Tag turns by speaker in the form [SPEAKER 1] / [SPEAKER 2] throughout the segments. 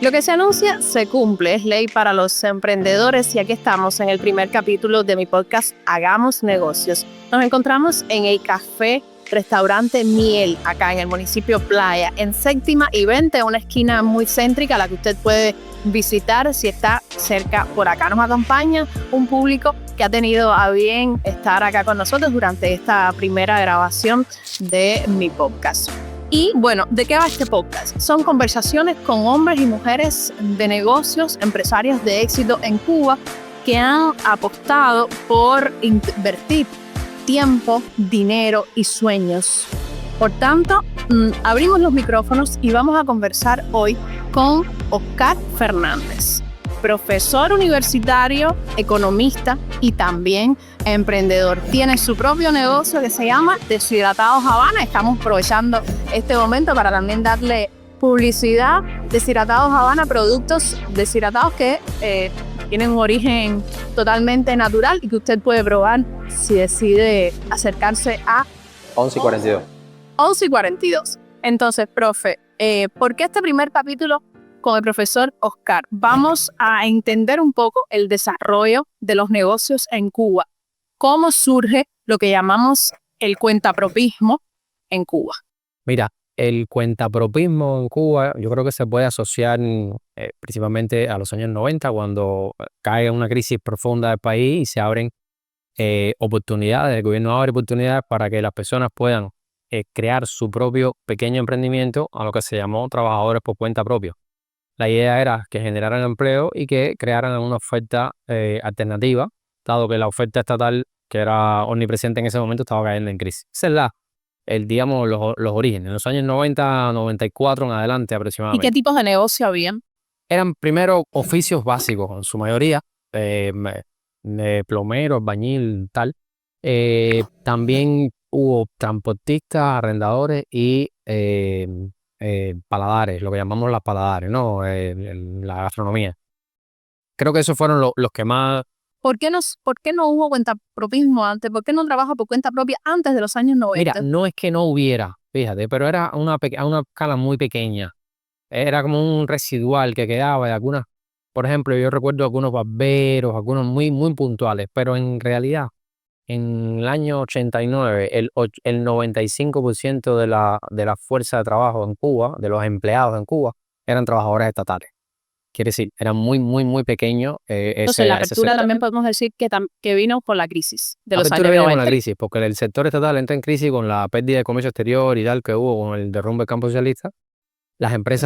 [SPEAKER 1] Lo que se anuncia se cumple, es ley para los emprendedores y aquí estamos en el primer capítulo de mi podcast Hagamos Negocios. Nos encontramos en el café restaurante Miel, acá en el municipio Playa, en Séptima y 20, una esquina muy céntrica a la que usted puede visitar si está cerca por acá. Nos acompaña un público que ha tenido a bien estar acá con nosotros durante esta primera grabación de mi podcast. Y bueno, ¿de qué va este podcast? Son conversaciones con hombres y mujeres de negocios, empresarios de éxito en Cuba, que han apostado por invertir tiempo, dinero y sueños. Por tanto, abrimos los micrófonos y vamos a conversar hoy con Oscar Fernández, profesor universitario, economista y también emprendedor. Tiene su propio negocio que se llama Deshidratados Habana. Estamos aprovechando este momento para también darle publicidad. Deshidratados Habana, productos deshidratados que tienen un origen totalmente natural y que usted puede probar si decide acercarse a
[SPEAKER 2] 11:42.
[SPEAKER 1] 11:42. Entonces, profe, ¿por qué este primer capítulo con el profesor Oscar? Vamos a entender un poco el desarrollo de los negocios en Cuba. ¿Cómo surge lo que llamamos el cuentapropismo en Cuba?
[SPEAKER 2] Mira, el cuentapropismo en Cuba yo creo que se puede asociar principalmente a los años 90, cuando cae una crisis profunda del país y se abren oportunidades, el gobierno abre oportunidades para que las personas puedan crear su propio pequeño emprendimiento, a lo que se llamó trabajadores por cuenta propia. La idea era que generaran empleo y que crearan una oferta alternativa, dado que la oferta estatal, que era omnipresente en ese momento, estaba cayendo en crisis. Esa es digamos, los orígenes. En los años 90, 94 en adelante
[SPEAKER 1] ¿Y
[SPEAKER 2] aproximadamente.
[SPEAKER 1] qué tipos de negocio habían?
[SPEAKER 2] Eran primero oficios básicos, en su mayoría, plomero, albañil, tal. También hubo transportistas, arrendadores y paladares, lo que llamamos las paladares, ¿no? La gastronomía. Creo que esos fueron los que más...
[SPEAKER 1] ¿Por qué no hubo cuentapropismo antes? ¿Por qué no trabaja por cuenta propia antes de los años 90?
[SPEAKER 2] Mira, no es que no hubiera, fíjate, pero era a una escala muy pequeña. Era como un residual que quedaba de algunas... Por ejemplo, yo recuerdo algunos barberos, algunos muy, muy puntuales, pero en realidad, en el año 89, el 95% de la fuerza de trabajo en Cuba, de los empleados en Cuba, eran trabajadores estatales. Quiere decir, era muy, muy, muy pequeño.
[SPEAKER 1] Entonces, la apertura también podemos decir que vino por la crisis de los años
[SPEAKER 2] viene con
[SPEAKER 1] 90.
[SPEAKER 2] la crisis, porque el sector estatal entra en crisis con la pérdida de comercio exterior y tal que hubo con el derrumbe del campo socialista.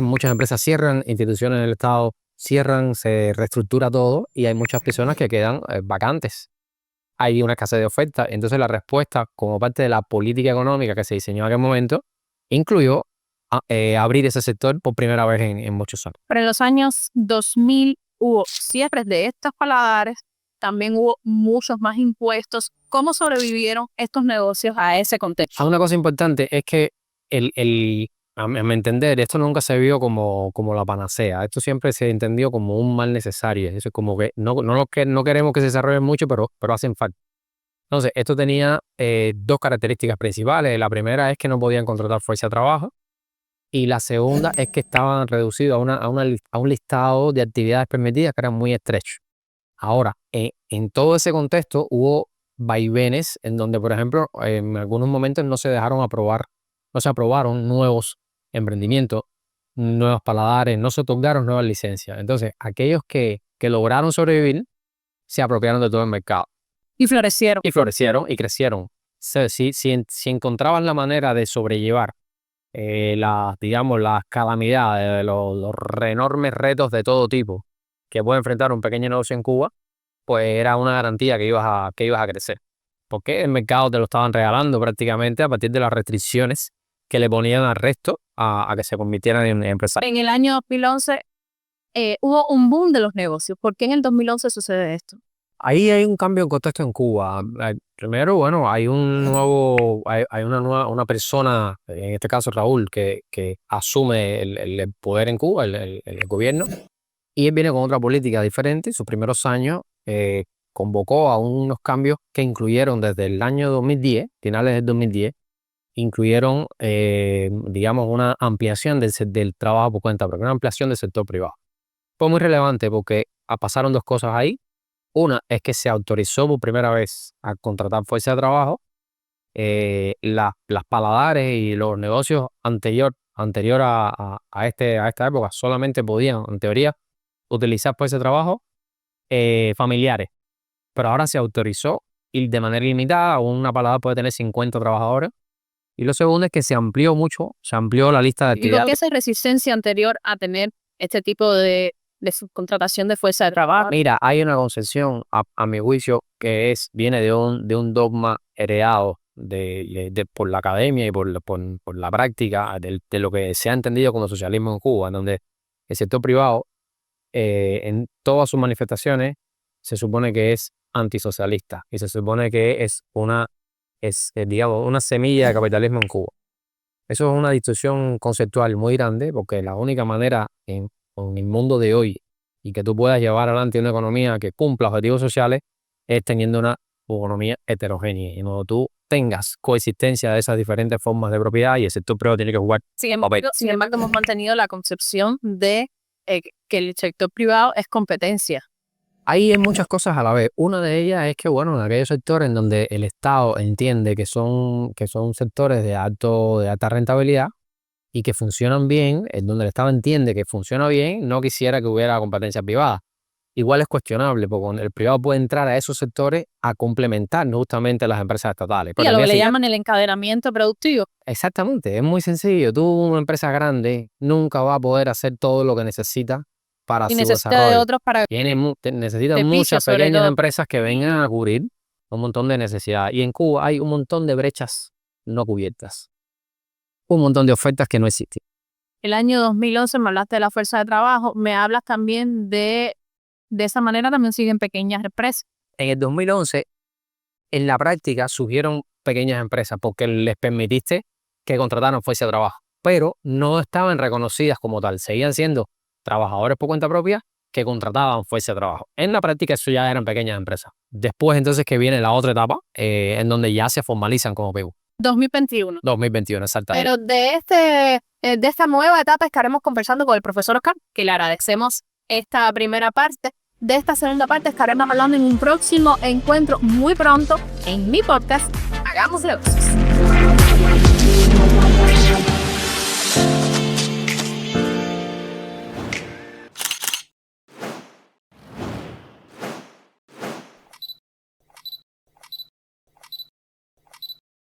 [SPEAKER 2] Muchas empresas cierran, instituciones del Estado cierran, se reestructura todo y hay muchas personas que quedan vacantes. Hay una escasez de oferta. Entonces la respuesta, como parte de la política económica que se diseñó en aquel momento, incluyó abrir ese sector por primera vez en muchos años.
[SPEAKER 1] Pero en los años 2000 hubo cierres de estos paladares, también hubo muchos más impuestos. ¿Cómo sobrevivieron estos negocios a ese contexto?
[SPEAKER 2] Una cosa importante es que a mi entender, esto nunca se vio como la panacea. Esto siempre se entendió como un mal necesario. Eso es como que no queremos que se desarrollen mucho, pero hacen falta. Entonces, esto tenía dos características principales. La primera es que no podían contratar fuerza de trabajo. Y la segunda es que estaban reducidos a un listado de actividades permitidas que eran muy estrechos. Ahora, en todo ese contexto hubo vaivenes en donde, por ejemplo, en algunos momentos no se aprobaron nuevos emprendimientos, nuevos paladares, no se otorgaron nuevas licencias. Entonces, aquellos que lograron sobrevivir se apropiaron de todo el mercado.
[SPEAKER 1] Y florecieron.
[SPEAKER 2] Y florecieron y crecieron. Si encontraban la manera de sobrellevar las calamidades, los enormes retos de todo tipo que puede enfrentar un pequeño negocio en Cuba, pues era una garantía que ibas a crecer. Porque el mercado te lo estaban regalando prácticamente a partir de las restricciones que le ponían al resto a que se convirtieran en empresarios.
[SPEAKER 1] En el año 2011 hubo un boom de los negocios. ¿Por qué en el 2011 sucede esto?
[SPEAKER 2] Ahí hay un cambio de contexto en Cuba. Primero, bueno, hay una persona, en este caso Raúl, que asume el poder en Cuba, el gobierno, y él viene con otra política diferente. Sus primeros años convocó a unos cambios que incluyeron desde el año 2010, finales del 2010, incluyeron, digamos, una ampliación del trabajo por cuenta propia, una ampliación del sector privado. fue muy relevante porque pasaron dos cosas ahí. Una es que se autorizó por primera vez a contratar fuerza de trabajo. Las paladares y los negocios anterior a esta época solamente podían, en teoría, utilizar fuerza de trabajo familiares. Pero ahora se autorizó y de manera ilimitada. Una paladar puede tener 50 trabajadores. Y lo segundo es que se amplió la lista de
[SPEAKER 1] ¿Y por
[SPEAKER 2] actividades.
[SPEAKER 1] qué esa resistencia anterior a tener este tipo de subcontratación de fuerza de trabajo?
[SPEAKER 2] Mira, hay una concepción, a mi juicio, que viene de un dogma heredado por la academia y por la práctica de lo que se ha entendido como socialismo en Cuba, en donde el sector privado, en todas sus manifestaciones, se supone que es antisocialista y se supone que es digamos, una semilla de capitalismo en Cuba. Eso es una distorsión conceptual muy grande, porque la única manera en el mundo de hoy y que tú puedas llevar adelante una economía que cumpla objetivos sociales es teniendo una economía heterogénea. Y cuando tú tengas coexistencia de esas diferentes formas de propiedad, y el sector privado tiene que jugar papel.
[SPEAKER 1] Sin embargo, hemos mantenido la concepción de que el sector privado es competencia.
[SPEAKER 2] Ahí hay muchas cosas a la vez. Una de ellas es que, bueno, en aquellos sectores en donde el Estado entiende que son sectores de alta rentabilidad y que funcionan bien, en donde el Estado entiende que funciona bien, no quisiera que hubiera competencia privada. Igual es cuestionable, porque el privado puede entrar a esos sectores a complementar justamente las empresas estatales.
[SPEAKER 1] Y a lo que le llaman el encadenamiento productivo.
[SPEAKER 2] Exactamente, es muy sencillo. Tú, una empresa grande, nunca va a poder hacer todo lo que necesita para
[SPEAKER 1] Y
[SPEAKER 2] su
[SPEAKER 1] necesita
[SPEAKER 2] desarrollo.
[SPEAKER 1] de otros para
[SPEAKER 2] Necesitan
[SPEAKER 1] servicios,
[SPEAKER 2] muchas
[SPEAKER 1] sobre
[SPEAKER 2] pequeñas
[SPEAKER 1] todo.
[SPEAKER 2] empresas que vengan a cubrir un montón de necesidades. Y en Cuba hay un montón de brechas no cubiertas. Un montón de ofertas que no existen.
[SPEAKER 1] El año 2011 me hablaste de la fuerza de trabajo, me hablas también de esa manera también siguen pequeñas empresas.
[SPEAKER 2] En el 2011, en la práctica, surgieron pequeñas empresas porque les permitiste que contrataran fuerza de trabajo, pero no estaban reconocidas como tal. Seguían siendo trabajadores por cuenta propia que contrataban fuerza de trabajo. En la práctica eso ya eran pequeñas empresas. Después entonces que viene la otra etapa, en donde ya se formalizan como PIBU.
[SPEAKER 1] 2021.
[SPEAKER 2] 2021, exactamente.
[SPEAKER 1] Pero de esta nueva etapa estaremos conversando con el profesor Oscar, que le agradecemos esta primera parte. De esta segunda parte estaremos hablando en un próximo encuentro muy pronto en mi podcast Hagamos Negocios.